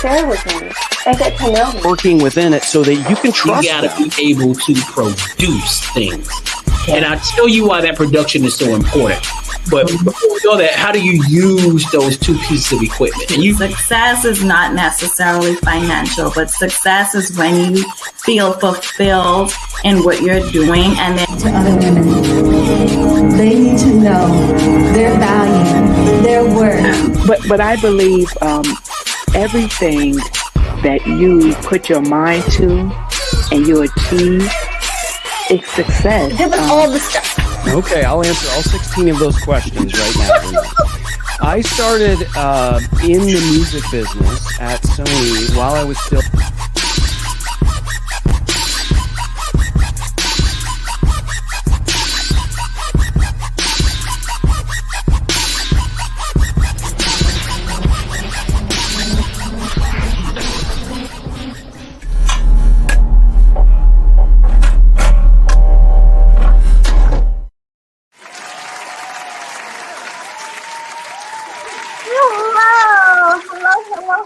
share with me and get to know me. Working within it so that you can trust You got to be able to produce things. And I'll tell you why that production is so important. But before we go there, how do you use those two pieces of equipment? And success is not necessarily financial, but success is when you feel fulfilled in what you're doing. And then to other women, they need to know their value, their worth. But I believe everything that you put your mind to and you achieve, it's success. Give us all the stuff. Okay, I'll answer all 16 of those questions right now. I started in the music business at Sony while I was still...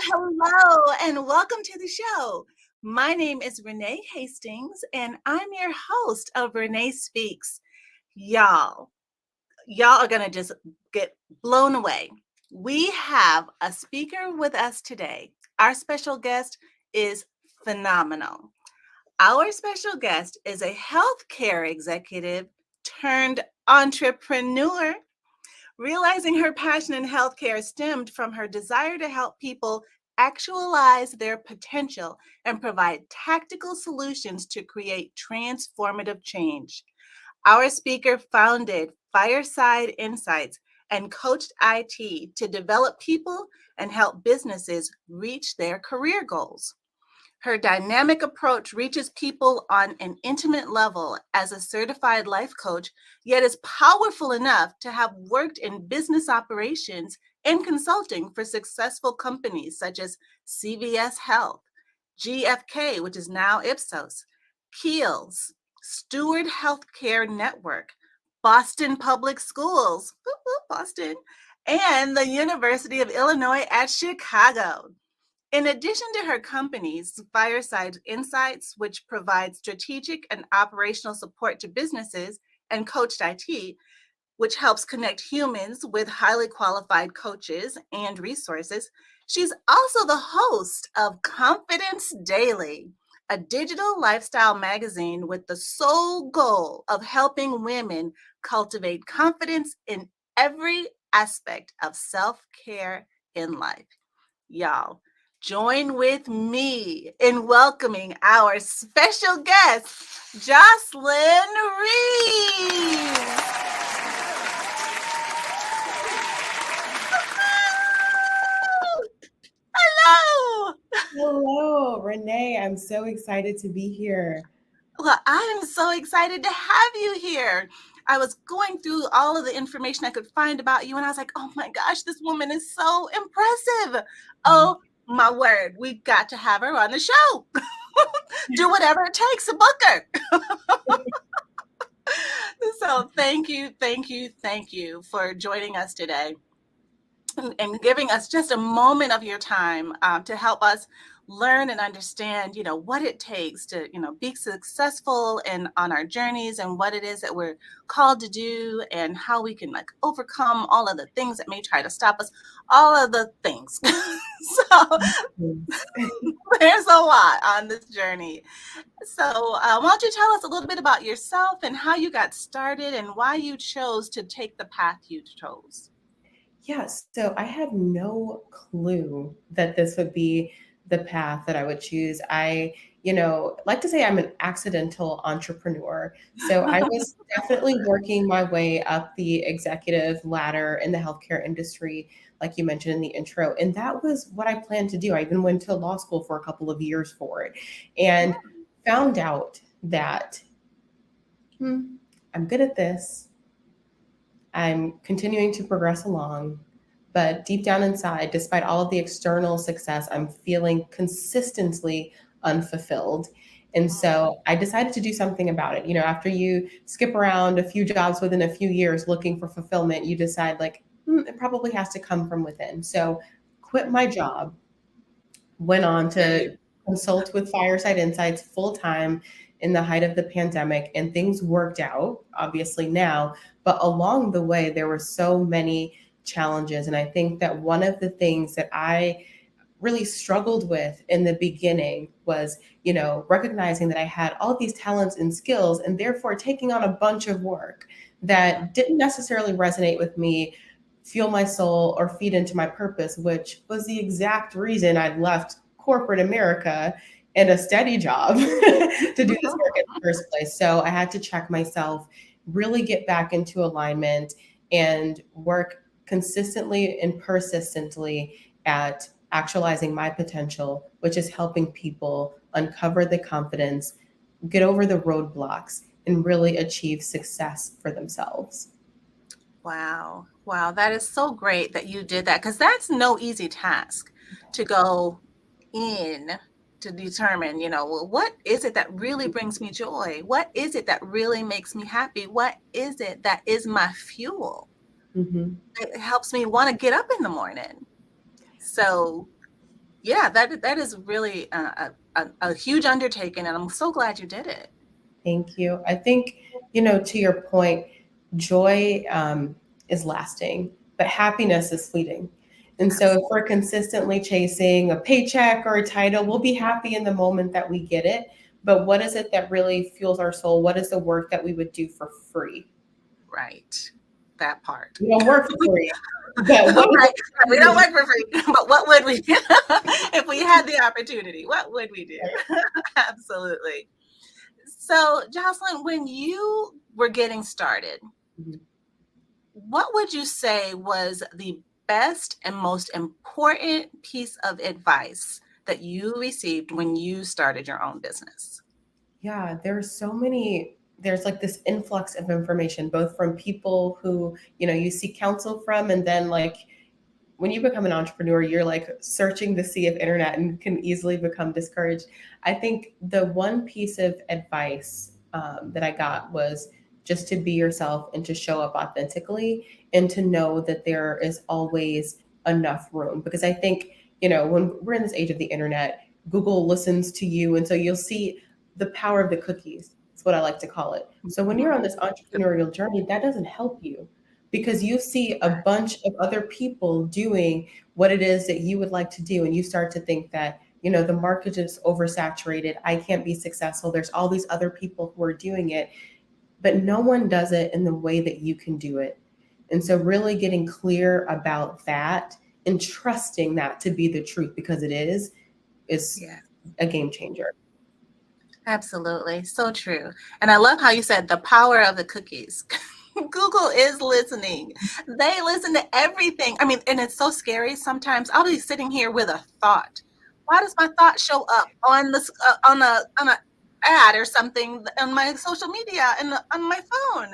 Hello, and welcome to the show. My name is Renee Hastings, and I'm your host of Renee Speaks. Y'all are going to just get blown away. We have a speaker with us today. Our special guest is phenomenal. Our special guest is a healthcare executive turned entrepreneur. Realizing her passion in healthcare stemmed from her desire to help people actualize their potential and provide tactical solutions to create transformative change. Our speaker founded Fireside Insights and CoachedIT to develop people and help businesses reach their career goals. Her dynamic approach reaches people on an intimate level as a certified life coach, yet is powerful enough to have worked in business operations and consulting for successful companies such as CVS Health, GFK, which is now Ipsos, Keels, Steward Healthcare Network, Boston Public Schools, Boston, and the University of Illinois at Chicago. In addition to her companies, Fireside Insights, which provides strategic and operational support to businesses, and CoachedIT, which helps connect humans with highly qualified coaches and resources, she's also the host of Confidence Daily, a digital lifestyle magazine with the sole goal of helping women cultivate confidence in every aspect of self-care in life. Y'all, join with me in welcoming our special guest, Jocelyn Reaves. Hello. Hello, Renee. I'm so excited to be here. Well, I am so excited to have you here. I was going through all of the information I could find about you, and I was like, oh my gosh, this woman is so impressive. Oh, my word, we've got to have her on the show. Do whatever it takes to book her. So thank you for joining us today and giving us just a moment of your time to help us learn and understand, what it takes to, be successful on our journeys and what it is that we're called to do and how we can overcome all of the things that may try to stop us, all of the things. So there's a lot on this journey. So why don't you tell us a little bit about yourself and how you got started and why you chose to take the path you chose? Yes. So I had no clue that this would be the path that I would choose. I, like to say I'm an accidental entrepreneur. So I was definitely working my way up the executive ladder in the healthcare industry, like you mentioned in the intro. And that was what I planned to do. I even went to law school for a couple of years for it and found out that I'm good at this. I'm continuing to progress along. But deep down inside, despite all of the external success, I'm feeling consistently unfulfilled. And so I decided to do something about it. After you skip around a few jobs within a few years looking for fulfillment, you decide it probably has to come from within. So quit my job, went on to consult with Fireside Insights full time in the height of the pandemic, and things worked out, obviously now, but along the way, there were so many challenges. And I think that one of the things that I really struggled with in the beginning was, recognizing that I had all these talents and skills and therefore taking on a bunch of work that didn't necessarily resonate with me, fuel my soul, or feed into my purpose, which was the exact reason I left corporate America and a steady job to do this work in the first place. So I had to check myself, really get back into alignment, and work consistently and persistently at actualizing my potential, which is helping people uncover the confidence, get over the roadblocks, and really achieve success for themselves. Wow. Wow. That is so great that you did that, because that's no easy task to go in to determine, well, what is it that really brings me joy? What is it that really makes me happy? What is it that is my fuel? Mm-hmm. It helps me want to get up in the morning. So yeah, that is really a huge undertaking, and I'm so glad you did it. Thank you. I think, to your point, joy is lasting, but happiness is fleeting. And so if we're consistently chasing a paycheck or a title, we'll be happy in the moment that we get it. But what is it that really fuels our soul? What is the work that we would do for free? Right. That part. We don't work for free. But right. We don't work for free. But what would we do if we had the opportunity? What would we do? Absolutely. So, Jocelyn, when you were getting started, what would you say was the best and most important piece of advice that you received when you started your own business? Yeah, there's like this influx of information, both from people who, you seek counsel from, and then like when you become an entrepreneur, you're like searching the sea of internet and can easily become discouraged. I think the one piece of advice that I got was just to be yourself and to show up authentically, and to know that there is always enough room. Because I think, when we're in this age of the internet, Google listens to you. And so you'll see the power of the cookies. It's what I like to call it. So when you're on this entrepreneurial journey, that doesn't help you, because you see a bunch of other people doing what it is that you would like to do. And you start to think that, the market is oversaturated. I can't be successful. There's all these other people who are doing it, but no one does it in the way that you can do it. And so really getting clear about that and trusting that to be the truth, because it is a game changer. Absolutely. So true. And I love how you said the power of the cookies. Google is listening. They listen to everything. I mean, and it's so scary. Sometimes I'll be sitting here with a thought. Why does my thought show up on this on a ad or something on my social media and on my phone?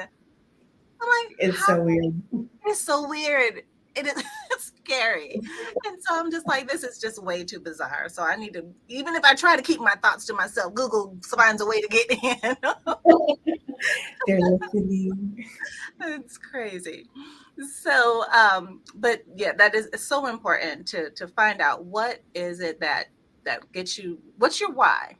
I'm like, it's so weird. It's so weird. It is scary. And so I'm just like, this is just way too bizarre. So I need to, even if I try to keep my thoughts to myself, Google finds a way to get in. They're listening. It's crazy. So, but yeah, that is so important to find out what is it that gets you, what's your why,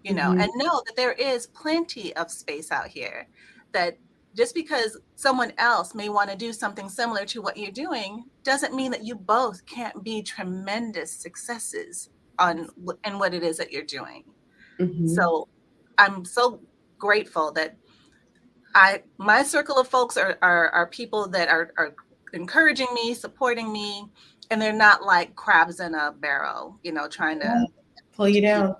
and know that there is plenty of space out here, that just because someone else may want to do something similar to what you're doing doesn't mean that you both can't be tremendous successes in what it is that you're doing. Mm-hmm. So I'm so grateful that my circle of folks are people that are encouraging me, supporting me, and they're not like crabs in a barrel, trying to pull you down.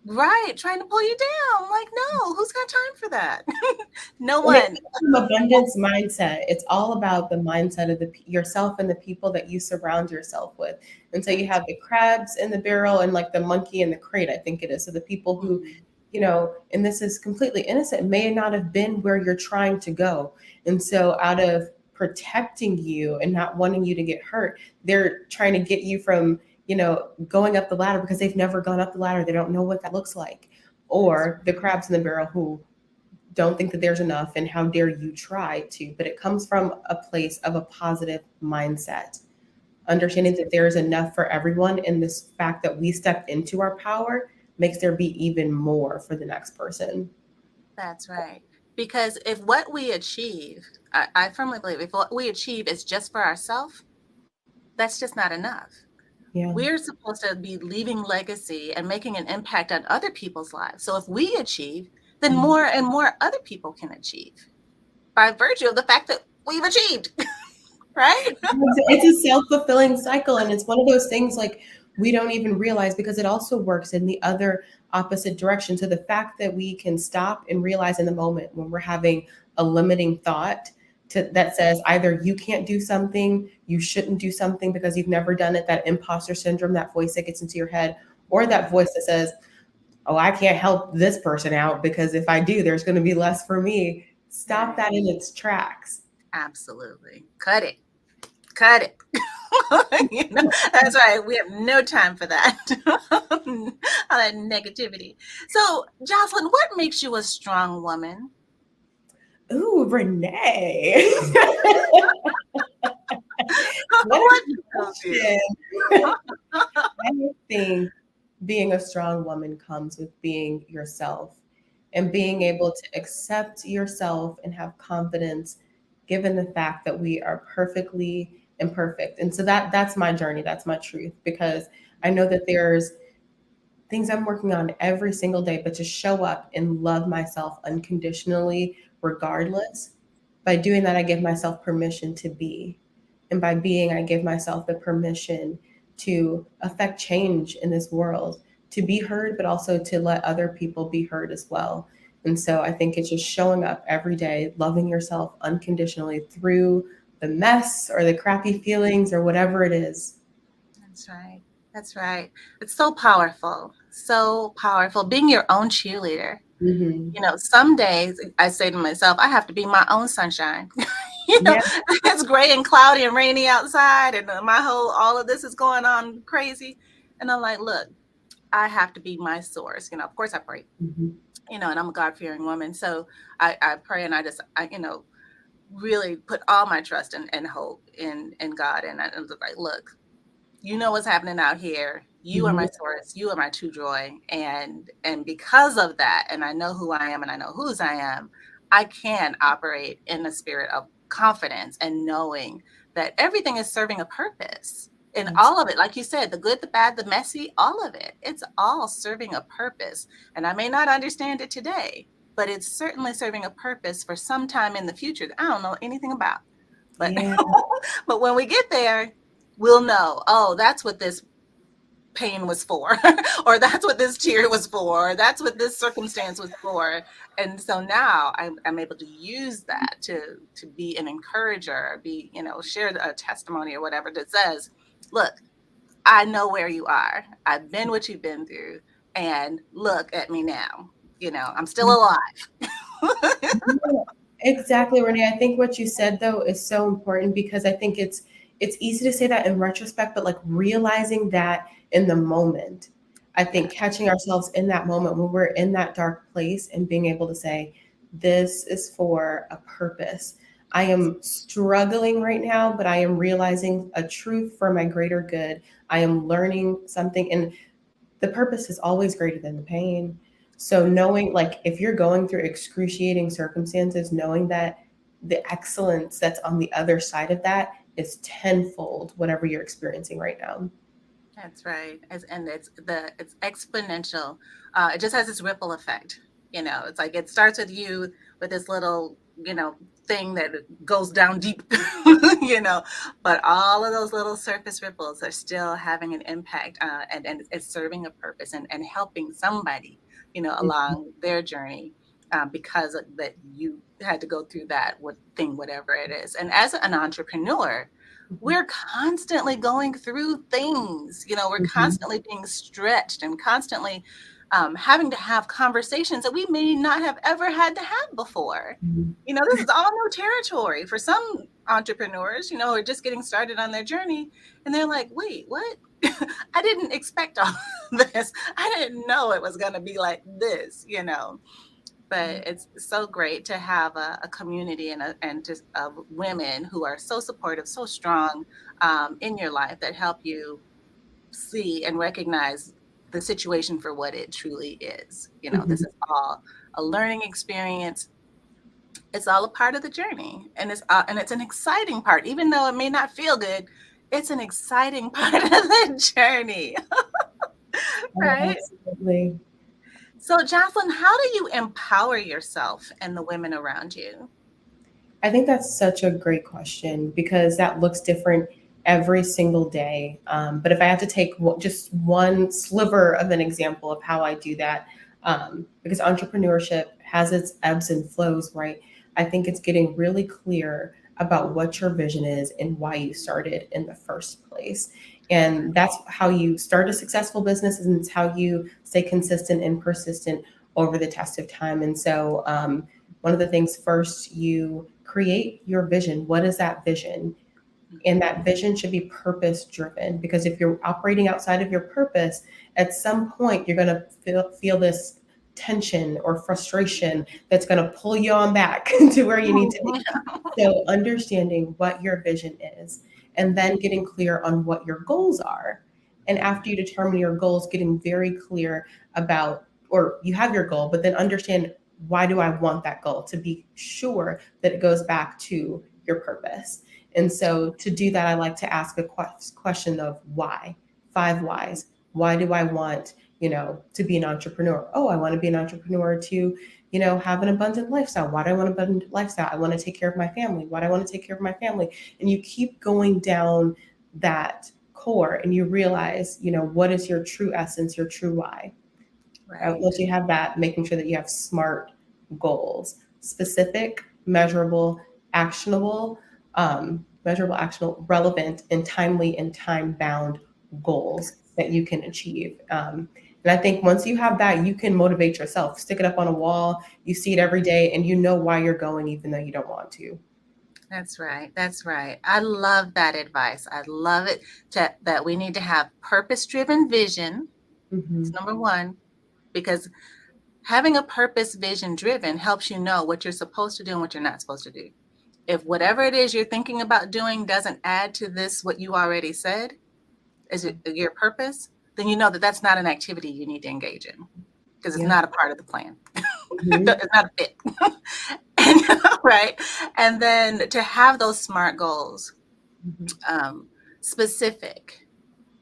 Right, trying to pull you down. Like, no, who's got time for that? No one. It's an abundance mindset. It's all about the mindset of yourself and the people that you surround yourself with. And so you have the crabs in the barrel and like the monkey in the crate, I think it is. So the people who, and this is completely innocent, may not have been where you're trying to go. And so out of protecting you and not wanting you to get hurt, they're trying to get you from going up the ladder because they've never gone up the ladder. They don't know what that looks like. Or the crabs in the barrel who don't think that there's enough, and how dare you try to. But it comes from a place of a positive mindset. understanding that there is enough for everyone, and this fact that we stepped into our power makes there be even more for the next person. That's right. Because if what we achieve, I firmly believe if what we achieve is just for ourselves, that's just not enough. Yeah. We're supposed to be leaving legacy and making an impact on other people's lives. So if we achieve, then more and more other people can achieve by virtue of the fact that we've achieved. Right? It's a self-fulfilling cycle. And it's one of those things like we don't even realize, because it also works in the other opposite direction. So the fact that we can stop and realize in the moment when we're having a limiting thought that says either you can't do something, you shouldn't do something because you've never done it, that imposter syndrome, that voice that gets into your head, or that voice that says, oh, I can't help this person out because if I do, there's going to be less for me. Stop that in its tracks. Absolutely. Cut it. That's right. We have no time for that. All that negativity. So, Jocelyn, what makes you a strong woman? Ooh, Renee. What question. I think being a strong woman comes with being yourself and being able to accept yourself and have confidence given the fact that we are perfectly imperfect. And so that's my journey. That's my truth, because I know that there's things I'm working on every single day, but to show up and love myself unconditionally, regardless. By doing that, I give myself permission to be. And by being, I give myself the permission to affect change in this world, to be heard, but also to let other people be heard as well. And so I think it's just showing up every day, loving yourself unconditionally through the mess or the crappy feelings or whatever it is. That's right. That's right. It's so powerful. So powerful. Being your own cheerleader. Mm-hmm. You know, some days I say to myself, I have to be my own sunshine. It's gray and cloudy and rainy outside, and all of this is going on crazy. And I'm like, look, I have to be my source. Of course I pray, Mm-hmm. and I'm a God-fearing woman. So I pray, and I really put all my trust and hope in God. And I was like, look, you know what's happening out here. You are my source. You are my true joy. And because of that, and I know who I am and I know whose I am, I can operate in a spirit of confidence and knowing that everything is serving a purpose. And all of it, like you said, the good, the bad, the messy, all of it, it's all serving a purpose. And I may not understand it today, but it's certainly serving a purpose for some time in the future that I don't know anything about. But, but when we get there, we'll know, oh, that's what this pain was for, or that's what this tear was for, or that's what this circumstance was for. And so now I'm able to use that to be an encourager, share a testimony or whatever that says, look, I know where you are. I've been what you've been through, and look at me now. I'm still alive. Exactly, Renee. I think what you said though is so important, because I think it's easy to say that in retrospect, but like realizing that in the moment, I think catching ourselves in that moment when we're in that dark place and being able to say, this is for a purpose. I am struggling right now, but I am realizing a truth for my greater good. I am learning something, and the purpose is always greater than the pain. So knowing, like, if you're going through excruciating circumstances, knowing that the excellence that's on the other side of that is tenfold whatever you're experiencing right now. That's right. And it's exponential. It just has this ripple effect. It's like it starts with you with this little, thing that goes down deep, but all of those little surface ripples are still having an impact, and it's serving a purpose and helping somebody, along their journey, because of that you had to go through that thing, whatever it is. And as an entrepreneur, we're constantly going through things, we're constantly being stretched and constantly having to have conversations that we may not have ever had to have before. This is all new territory for some entrepreneurs, who are just getting started on their journey. And they're like, wait, what? I didn't expect all this. I didn't know it was going to be like this, but it's so great to have a community and just women who are so supportive, so strong in your life that help you see and recognize the situation for what it truly is. You know, this is all a learning experience. It's all a part of the journey, and it's an exciting part, even though it may not feel good. It's an exciting part of the journey, right? Absolutely. So, Jocelyn, how do you empower yourself and the women around you? I think that's such a great question because that looks different every single day. But if I had to take just one sliver of an example of how I do that, because entrepreneurship has its ebbs and flows, right? I think it's getting really clear about what your vision is and why you started in the first place. And that's how you start a successful business, and it's how you stay consistent and persistent over the test of time. And so, one of the things first, you create your vision. What is that vision? And that vision should be purpose driven, because if you're operating outside of your purpose, at some point you're going to feel this tension or frustration that's going to pull you on back to where you need to be. So understanding what your vision is, and then getting clear on what your goals are. And after you determine your goals, getting very clear about, or you have your goal, but then understand, why do I want that goal, to be sure that it goes back to your purpose. And so to do that, I like to ask a question of why, 5 whys. Why do I want, to be an entrepreneur? Oh, I want to be an entrepreneur to, have an abundant lifestyle. Why do I want an abundant lifestyle? I want to take care of my family. Why do I want to take care of my family? And you keep going down that core, and you realize, what is your true essence, your true why. Right. Once you have that, making sure that you have SMART goals: specific, measurable, actionable, relevant, and timely and time-bound goals that you can achieve. And I think once you have that, you can motivate yourself. Stick it up on a wall. You see it every day, and you know why you're going, even though you don't want to. That's right. That's right. I love that advice. I love it that we need to have purpose-driven vision. It's number one, because having a purpose vision driven helps you know what you're supposed to do and what you're not supposed to do. If whatever it is you're thinking about doing doesn't add to this, what you already said is your purpose, then you know that that's not an activity you need to engage in, because it's not a part of the plan. It's not a fit. Right. And then to have those SMART goals, specific,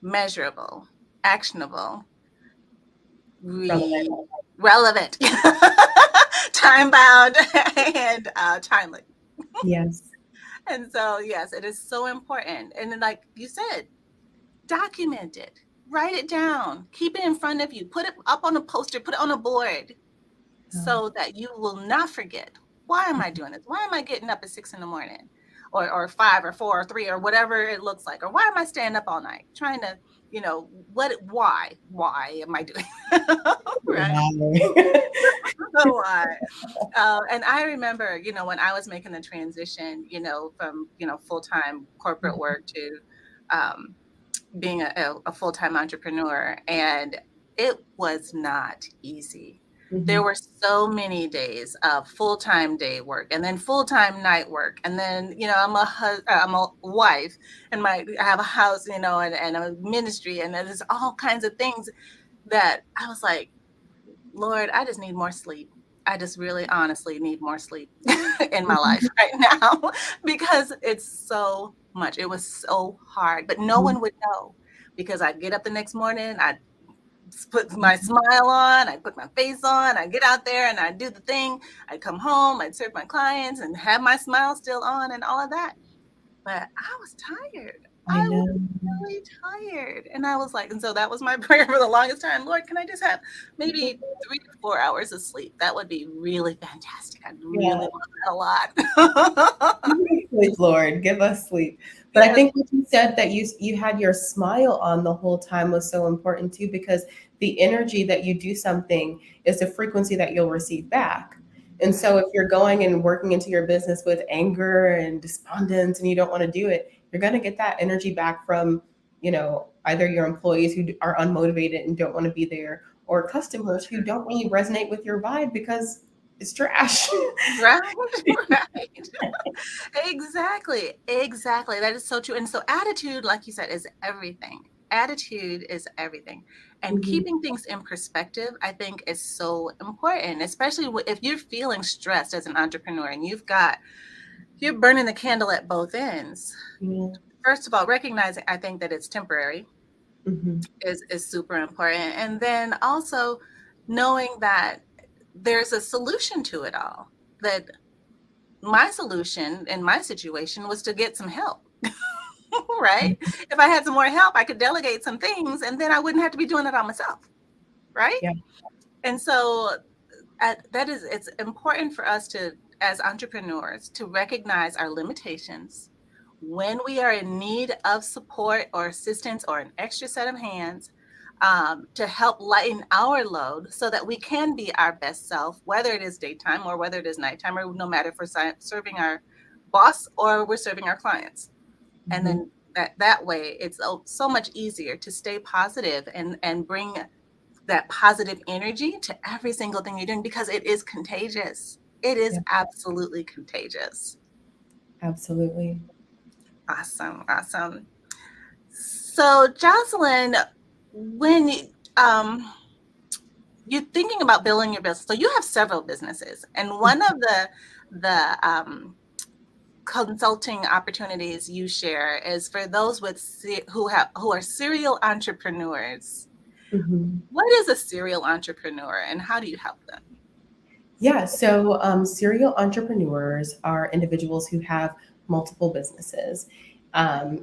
measurable, actionable, relevant, time bound, and timely. Yes. And so, yes, it is so important. And then, like you said, document it, write it down, keep it in front of you, put it up on a poster, put it on a board, so that you will not forget. Why am I doing this? Why am I getting up at 6 a.m, or 5 or 4 or 3 or whatever it looks like? Or why am I staying up all night trying to, why am I doing right? Why? And I remember, when I was making the transition, from, full-time corporate work to being a full-time entrepreneur, and it was not easy. There were so many days of full-time day work, and then full-time night work, and then I'm a wife, and I have a house, and a ministry, and there's all kinds of things that I was like, Lord, I just need more sleep. I just really honestly need more sleep in my life right now, because it's so much. It was so hard, but no one would know, because I'd get up the next morning, I'd put my smile on, I put my face on, I get out there and I do the thing. I'd come home, I'd serve my clients and have my smile still on and all of that. But I was tired. I was really tired. And I was like, and so that was my prayer for the longest time. Lord, can I just have maybe 3 to 4 hours of sleep? That would be really fantastic. I'd really love that a lot. Sleep, Lord, give us sleep. But I think what you said, that you had your smile on the whole time, was so important too, because the energy that you do something is the frequency that you'll receive back. And so if you're going and working into your business with anger and despondence and you don't want to do it, you're going to get that energy back from, either your employees who are unmotivated and don't want to be there, or customers who don't really resonate with your vibe because is trash. Right, right. Exactly. That is so true. And so attitude, like you said, is everything. Attitude is everything. And Mhm. keeping things in perspective, I think, is so important, especially if you're feeling stressed as an entrepreneur and you're burning the candle at both ends. Yeah. First of all, recognizing, I think, that it's temporary Mhm. is super important. And then also knowing that there's a solution to it all. That my solution in my situation was to get some help. Right? If I had some more help, I could delegate some things and then I wouldn't have to be doing it on myself. Right? Yeah. And so it's important for us to, as entrepreneurs, to recognize our limitations when we are in need of support or assistance or an extra set of hands, to help lighten our load so that we can be our best self, whether it is daytime or whether it is nighttime, or no matter if we're serving our boss or we're serving our clients. And Mhm. then that way it's so much easier to stay positive and bring that positive energy to every single thing you're doing, because it is contagious. It is Yeah. absolutely contagious. Absolutely. Awesome. So Jocelyn, when you're thinking about building your business, so you have several businesses, and one of the consulting opportunities you share is for those who are serial entrepreneurs. Mhm. What is a serial entrepreneur, and how do you help them? Yeah, so serial entrepreneurs are individuals who have multiple businesses.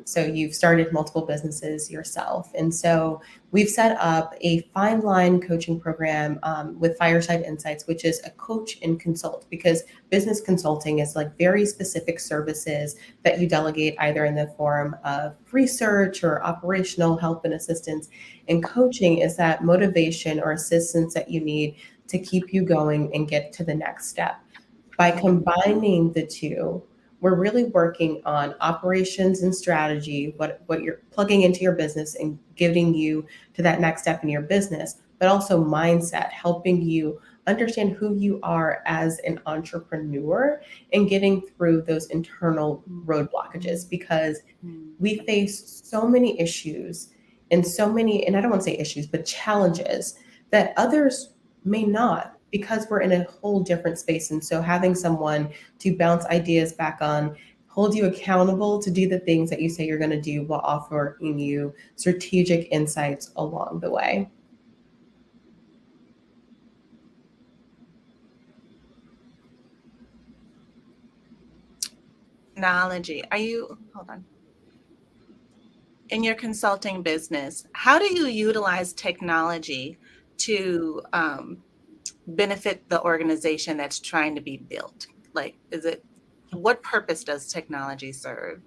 So you've started multiple businesses yourself. And so we've set up a fine line coaching program with Fireside Insights, which is a coach and consult, because business consulting is like very specific services that you delegate either in the form of research or operational help and assistance. And coaching is that motivation or assistance that you need to keep you going and get to the next step. By combining the two, we're really working on operations and strategy, what you're plugging into your business and getting you to that next step in your business, but also mindset, helping you understand who you are as an entrepreneur and getting through those internal road blockages, because we face so many issues and so many, and I don't want to say issues, but challenges that others may not, because we're in a whole different space. And so having someone to bounce ideas back on, hold you accountable to do the things that you say you're going to do while offering you strategic insights along the way. Technology. Hold on. In your consulting business, how do you utilize technology to benefit the organization that's trying to be built? Like, what purpose does technology serve?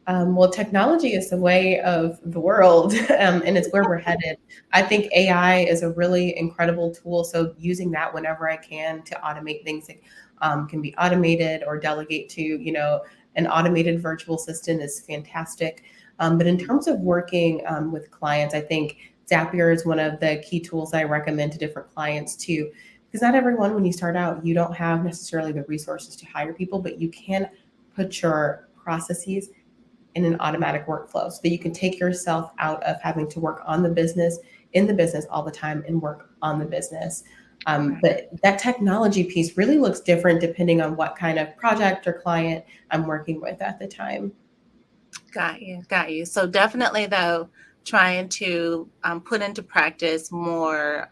Well, technology is the way of the world, and it's where we're headed. I think AI is a really incredible tool. So using that whenever I can to automate things that can be automated or delegate to, an automated virtual assistant is fantastic. But in terms of working with clients, I think Zapier is one of the key tools I recommend to different clients too. Because not everyone, when you start out, you don't have necessarily the resources to hire people, but you can put your processes in an automatic workflow so that you can take yourself out of having to work on the business, in the business all the time, and work on the business. But that technology piece really looks different depending on what kind of project or client I'm working with at the time. Got you. So definitely, though, trying to put into practice more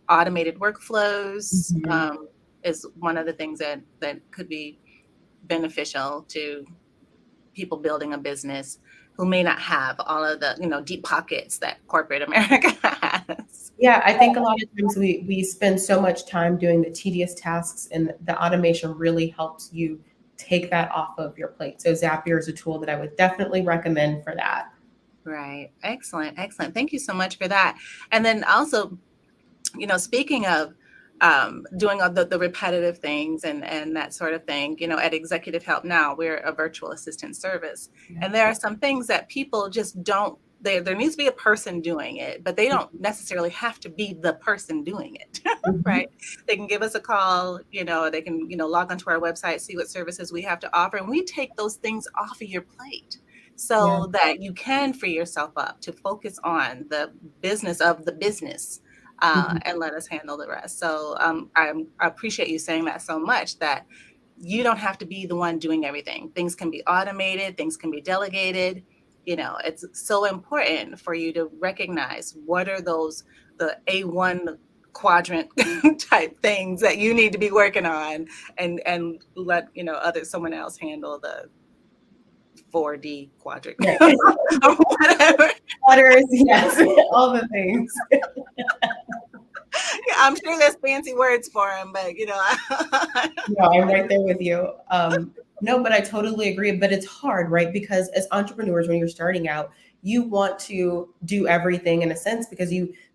automated workflows Mhm. is one of the things that could be beneficial to people building a business who may not have all of the deep pockets that corporate America has. Yeah, I think a lot of times we spend so much time doing the tedious tasks, and the automation really helps you take that off of your plate. So Zapier is a tool that I would definitely recommend for that. Right. Excellent. Thank you so much for that. And then also, speaking of doing all the repetitive things and that sort of thing, at Executive Help Now, we're a virtual assistant service. Yeah. And there are some things that people just don't, there needs to be a person doing it, but they don't necessarily have to be the person doing it, right? They can give us a call, they can, log onto our website, see what services we have to offer, and we take those things off of your plate so that you can free yourself up to focus on the business of the business, and let us handle the rest. So I appreciate you saying that so much, that you don't have to be the one doing everything. Things can be automated, things can be delegated. It's so important for you to recognize what are the A1 quadrant type things that you need to be working on, and let someone else handle the 4D quadrant, or whatever. Waters, yes, all the things. I'm sure there's fancy words for them, but No, I'm right there with you. No, but I totally agree. But it's hard, right? Because as entrepreneurs, when you're starting out, you want to do everything in a sense because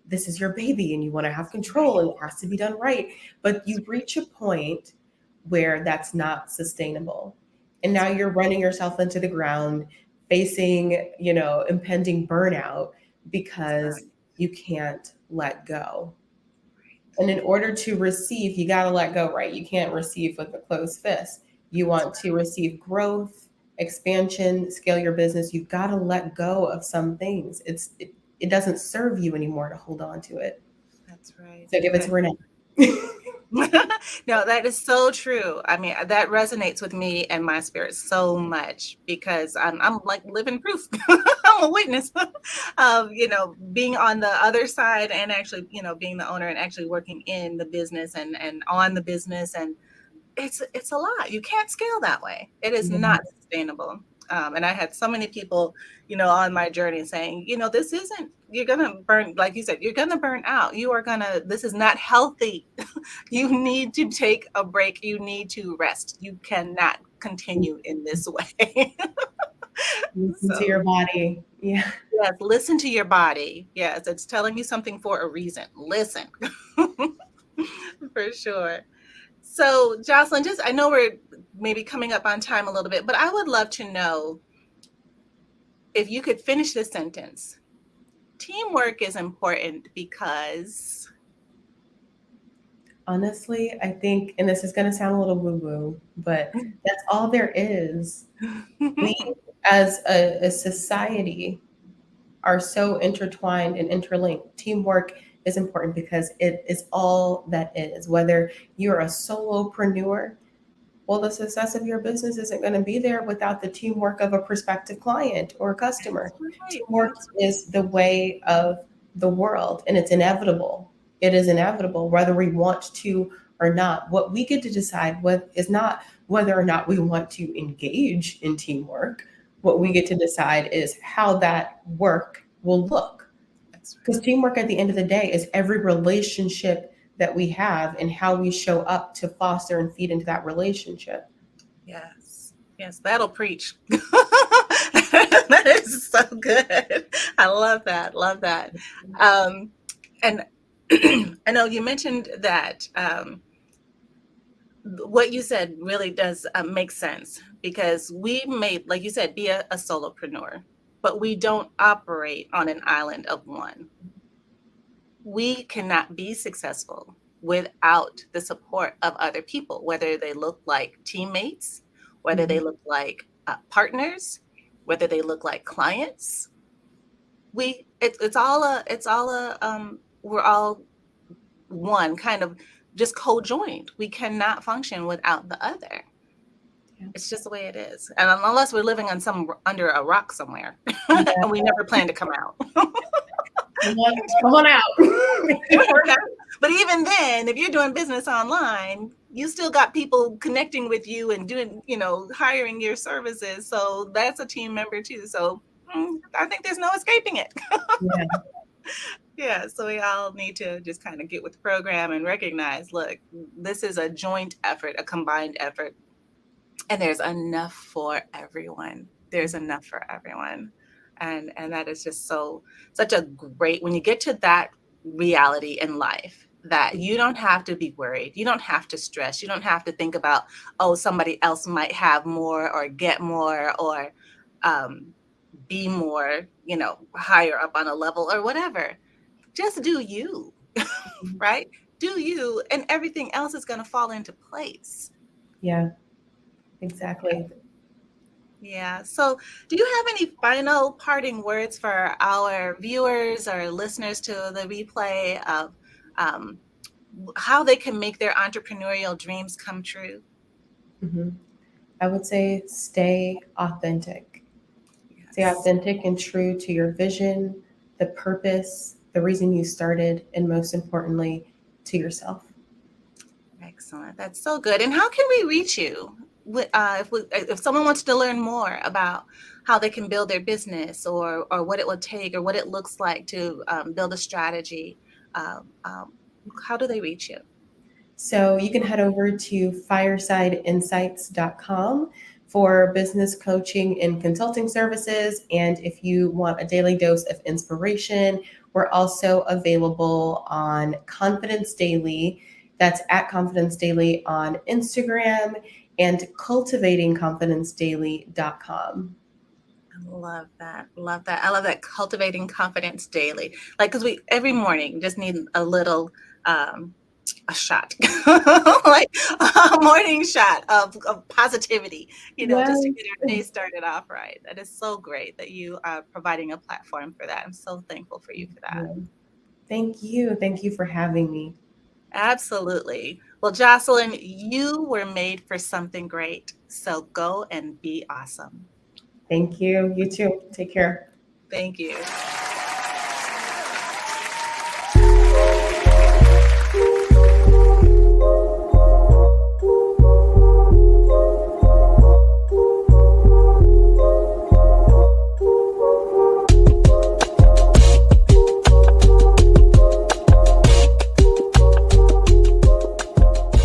this is your baby and you want to have control and it has to be done right. But you reach a point where that's not sustainable. And now you're running yourself into the ground, facing, impending burnout because you can't let go. And in order to receive, you got to let go, right? You can't receive with a closed fist. You want to receive growth, expansion, scale your business. You've got to let go of some things. It doesn't serve you anymore to hold on to it. That's right. So give it to Renee. No, that is so true. I mean, that resonates with me and my spirit so much because I'm like living proof. I'm a witness of, being on the other side and actually, being the owner and actually working in the business and on the business. And it's a lot. You can't scale that way. It is not sustainable. And I had so many people, on my journey saying, this isn't, you're going to burn, like you said, you're going to burn out. This is not healthy. You need to take a break. You need to rest. You cannot continue in this way. Listen to your body. Yeah. Yes, listen to your body. Yes, it's telling you something for a reason. Listen. For sure. So, Jocelyn, I know we're maybe coming up on time a little bit, but I would love to know if you could finish this sentence. Teamwork is important because... Honestly, I think, and this is going to sound a little woo-woo, but that's all there is. We, as a society, are so intertwined and interlinked. Teamwork is important because it is all that is. Whether you're a solopreneur, well, the success of your business isn't going to be there without the teamwork of a prospective client or customer. Right. Teamwork is the way of the world, and it's inevitable. It is inevitable, whether we want to or not. What we get to decide is not whether or not we want to engage in teamwork. What we get to decide is how that work will look. Because teamwork at the end of the day is every relationship that we have and how we show up to foster and feed into that relationship. Yes, that'll preach. That is so good. I love that. And I know you mentioned that what you said really does make sense because we may, like you said, be a solopreneur, but we don't operate on an island of one. We cannot be successful without the support of other people, whether they look like teammates, whether they look like partners, whether they look like clients. We're all one, kind of just co-joined. We cannot function without the other. Yeah. It's just the way it is. And unless we're living under a rock somewhere, and we never plan to come out. Come on out. But even then, if you're doing business online, you still got people connecting with you and doing, hiring your services. So that's a team member too. So I think there's no escaping it. Yeah. Yeah, so we all need to just kind of get with the program and recognize, look, this is a joint effort, a combined effort, and there's enough for everyone. And that is just such a great, when you get to that reality in life, that you don't have to be worried. You don't have to stress. You don't have to think about, somebody else might have more or get more or be more, higher up on a level or whatever. Just do you, right? Do you, and everything else is going to fall into place. Yeah, exactly. Yeah. So, do you have any final parting words for our viewers or listeners to the replay of how they can make their entrepreneurial dreams come true? Mhm. I would say stay authentic. Stay Yes. authentic and true to your vision, the purpose, the reason you started, and most importantly, to yourself. Excellent. That's so good. And how can we reach you? If someone wants to learn more about how they can build their business or what it would take or what it looks like to build a strategy, how do they reach you? So you can head over to firesideinsights.com for business coaching and consulting services. And if you want a daily dose of inspiration, we're also available on Confidence Daily. That's at Confidence Daily on Instagram and cultivatingconfidencedaily.com. I love that. Love that. I love that cultivating confidence daily. Like, because we every morning just need a little a shot, like a morning shot of positivity, just to Yes. get our day started off right. That is so great that you are providing a platform for that. I'm so thankful for you for that. Thank you. Thank you for having me. Absolutely. Well, Jocelyn, you were made for something great. So go and be awesome. Thank you. You too. Take care. Thank you.